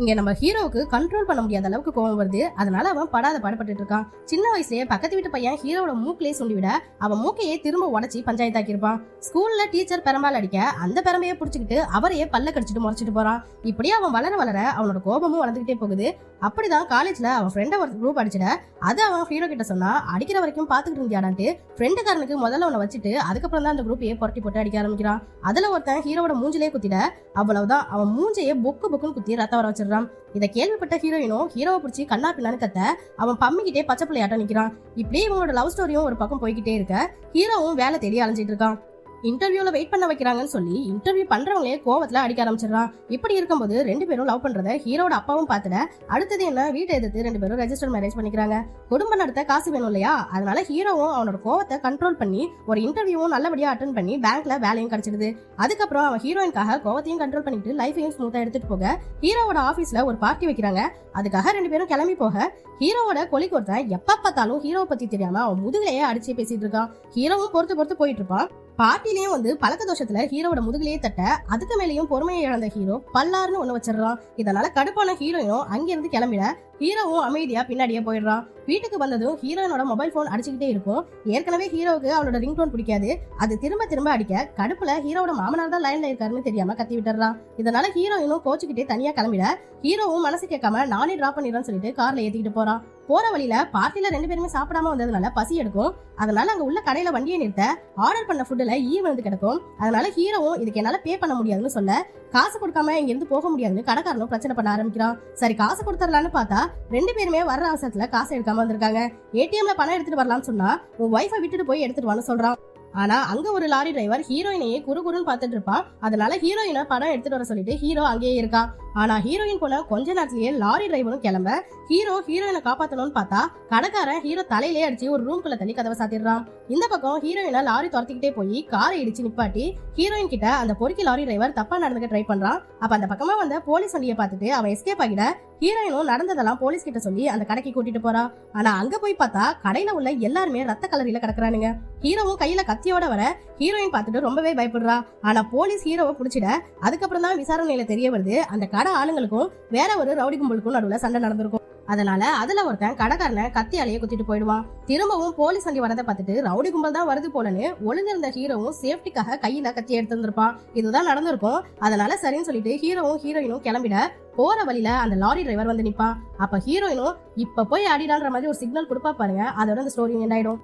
இங்க நம்ம ஹீரோவுக்கு கண்ட்ரோல் பண்ண முடியாத அளவுக்கு கோவம் வருது. அதனால அவன் படாத பாடுபட்டு இருக்கான். சின்ன வயசுலயே பக்கத்து வீட்டு பையன் ஹீரோவோட மூக்கிலே சுண்டி விட அவன் மூக்கையே திரும்ப உடச்சி பஞ்சாயத்தாக்கி இருப்பான். ஸ்கூல்ல டீச்சர் பெரம்பால் அடிக்க அந்த பெரம்பையே புடிச்சுக்கிட்டு அவரையே பல்ல கடிச்சிட்டு முறைச்சிட்டு போறான். இப்படியே அவன் வளர வளர அவனோட கோபமும் வளர்ந்துகிட்டே போகுது. அப்படிதான் காலேஜ்ல அவன் ஃப்ரெண்ட ஒரு குரூப் அடிச்சிட அதை அவன் ஹீரோ கிட்ட சொன்னா, அடிக்கிற வரைக்கும் பாத்துக்கிட்டு இருந்தியாடான்ட்டு ஃப்ரெண்டுக்காரனுக்கு முதல்ல அவனை வச்சுட்டு அதுக்கப்புறம் தான் அந்த குரூப்பையே புரட்டி போட்டு அடிக்க ஆரம்பிக்கிறான். அதுல ஒருத்தன் ஹீரோவோட மூஞ்சிலே குத்திட அவ்வளவுதான் அவன் மூஞ்சையே பொக்கு பொக்குன்னு குத்தி ரத்த வர வச்சிடறான். இதை கேள்விப்பட்ட ஹீரோயினும் ஹீரோவை பிடிச்சி கண்ணா பின்னான்னு கத்த அவன் பம்மிக்கிட்டே பச்சை பிள்ளையாட்டம் நிக்கிறான். இப்படியே இவங்களோட லவ் ஸ்டோரியும் ஒரு பக்கம் போய்கிட்டே இருக்க ஹீரோவும் வேலை தேடி அலைஞ்சிட்டு இருக்கான். இன்டர்வியூல வெயிட் பண்ண வைக்கிறாங்கன்னு சொல்லி இன்டர்வியூ பண்றவங்களே கோவத்துல அடிக்க ஆரம்பிச்சிடறான். இப்படி இருக்கும்போது ரெண்டு பேரும் லவ் பண்றத ஹீரோட அப்பாவும் பார்த்துட அடுத்தது என்ன வீட்டை எதிர்த்து ரெண்டு பேரும் ரெஜிஸ்டர் மேரேஜ் பண்ணிக்கிறாங்க. குடும்பம் நடத்த காசு வேணும் இல்லையா, அதனால ஹீரோவும் அவனோட கோவத்தை கண்ட்ரோல் பண்ணி ஒரு இன்டர்வியூவும் நல்லபடியா அட்டென்ட் பண்ணி பேங்க்ல வேலையும் கிடைச்சிடுது. அதுக்கப்புறம் அவன் ஹீரோயின்காக கோவத்தையும் கண்ட்ரோல் பண்ணிட்டு லைஃபையும் ஸ்மூத்தா எடுத்துட்டு போக ஹீரோவோட ஆபீஸ்ல ஒரு பார்ட்டி வைக்கிறாங்க. அதுக்காக ரெண்டு பேரும் கிளம்பி போக ஹீரோவோட கொலிக்கு ஒருத்தன் எப்ப பார்த்தாலும் ஹீரோவை பத்தி தெரியாம அவன் முதுகிலேயே அடிச்சு பேசிட்டு இருக்கான். ஹீரோவும் பொறுத்து போயிட்டு இருப்பான். பார்ட்டிலையும் வந்து பழக்க தோஷத்துல ஹீரோவோட முதுகிலேயே தட்ட அதுக்கு மேலேயும் பொறுமையை இழந்த ஹீரோ பல்லாருன்னு ஒண்ணு வச்சிடறான். இதனால கடுப்பான ஹீரோயினும் அங்கிருந்து கிளம்பிட ஹீரோவும் அமைதியா பின்னாடியே போயிடுறான். வீட்டுக்கு வந்ததும் ஹீரோயினோட மொபைல் போன் அடிச்சுக்கிட்டே இருக்கும். ஏற்கனவே ஹீரோவுக்கு அவளோட ரிங்டோன் பிடிக்காது. அது திரும்ப அடிக்க கடுப்புல ஹீரோவோட மாமனார் தான் லைன்ல இருக்காருன்னு தெரியாம கத்தி விட்டுறான். இதனால ஹீரோயினும் கோச்சுக்கிட்டே தனியா கிளம்பிட ஹீரோவும் மனசு கேட்காம நானே டிராப் பண்ணிடுறேன்னு சொல்லிட்டு கார்ல ஏத்திக்கிட்டு போறான். போற வழியில பார்ட்டில ரெண்டு பேருமே சாப்பிடாம வந்ததுனால பசி எடுக்கும். அதனால அங்க உள்ள கடையில வண்டியை நிறுத்த ஆர்டர் பண்ண ஃபுட்ல ஈ வந்து கிடக்கும். அதனால ஹீரோவும் இதுக்கு என்னால பே பண்ண முடியாதுன்னு சொல்ல காசு கொடுக்காம இங்க இருந்து போக முடியாதுன்னு கடைக்காரனும் பிரச்சனை பண்ண ஆரம்பிக்கிறான். சரி காசு கொடுத்துடலான்னு பார்த்தா ரெண்டு பேருமே வர்ற அவசரத்துல காசு எடுக்காம வந்திருக்காங்க. ஏடிஎம்ல பணம் எடுத்துட்டு வரலாம்னு சொன்னா உன் வைஃபை விட்டுட்டு போய் எடுத்துட்டு வான்னு சொல்றான். ஆனா அங்க ஒரு லாரி டிரைவர் ஹீரோயினையே குறுகுறுன்னு பாத்துட்டு இருப்பான். அதனால ஹீரோயினை படம் எடுத்துட்டு வர சொல்லிட்டு ஹீரோ அங்கேயே இருக்கான். ஆனா ஹீரோயின் போன கொஞ்ச நேரத்திலேயே லாரி டிரைவரும் கிளம்ப ஹீரோயினை காப்பாத்தணும்னு பார்த்தா கடைக்காரன் ஹீரோ தலையிலே அடிச்சு ஒரு ரூம்குள்ள தள்ளி கதவை சாத்திடுறான். இந்த பக்கம் ஹீரோயினை லாரி துரத்திக்கிட்டே போய் காரை இடிச்சு நிப்பாட்டி ஹீரோயின் கிட்ட அந்த பொறுக்கி லாரி டிரைவர் தப்பா நடந்துக்க ட்ரை பண்றான். அப்ப அந்த பக்கமா வந்த போலீஸ் வண்டியை பார்த்துட்டு அவன் எஸ்கேப் ஆகிட ஹீரோயினும் நடந்ததெல்லாம் போலீஸ் கிட்ட சொல்லி அந்த கடைக்கு கூட்டிட்டு போறான். ஆனா அங்க போய் பார்த்தா கடையில உள்ள எல்லாருமே ரத்த கலரில கிடக்குறானுங்க. ஹீரோவும் கையில கத்தியோட வர ஹீரோயின் பார்த்துட்டு ரொம்பவே பயப்படுறா. ஆனா போலீஸ் ஹீரோவை புடிச்சிட அதுக்கப்புறம் தான் விசாரணையில தெரிய வருது அந்த கடை ஆளுங்களுக்கும் வேற ஒரு ரவுடி கும்பலுக்கும் நடுவுல சண்டை நடந்திருக்கும். அதனால அதுல ஒருத்தன் கடைக்காரனை கத்தியாலேயே குத்திட்டு போயிடுவான். திரும்பவும் போலீஸ் வண்டி வரதை பார்த்துட்டு ரவுடி கும்பல் தான் வருது போலன்னு ஒளிஞ்சிருந்த ஹீரோவும் சேஃப்டிக்காக கையில கத்தி எடுத்திருந்திருப்பான். இதுதான் நடந்திருக்கும். அதனால சரின்னு சொல்லிட்டு ஹீரோவும் ஹீரோயினும் கிளம்பிட போற வழியில அந்த லாரி டிரைவர் வந்து நிப்பான். அப்ப ஹீரோயினும் இப்ப போய் அடிடான்ற மாதிரி ஒரு சிக்னல் கொடுப்பா பாருங்க. அதோட அந்த ஸ்டோரி எண்ட் ஆயிடும்.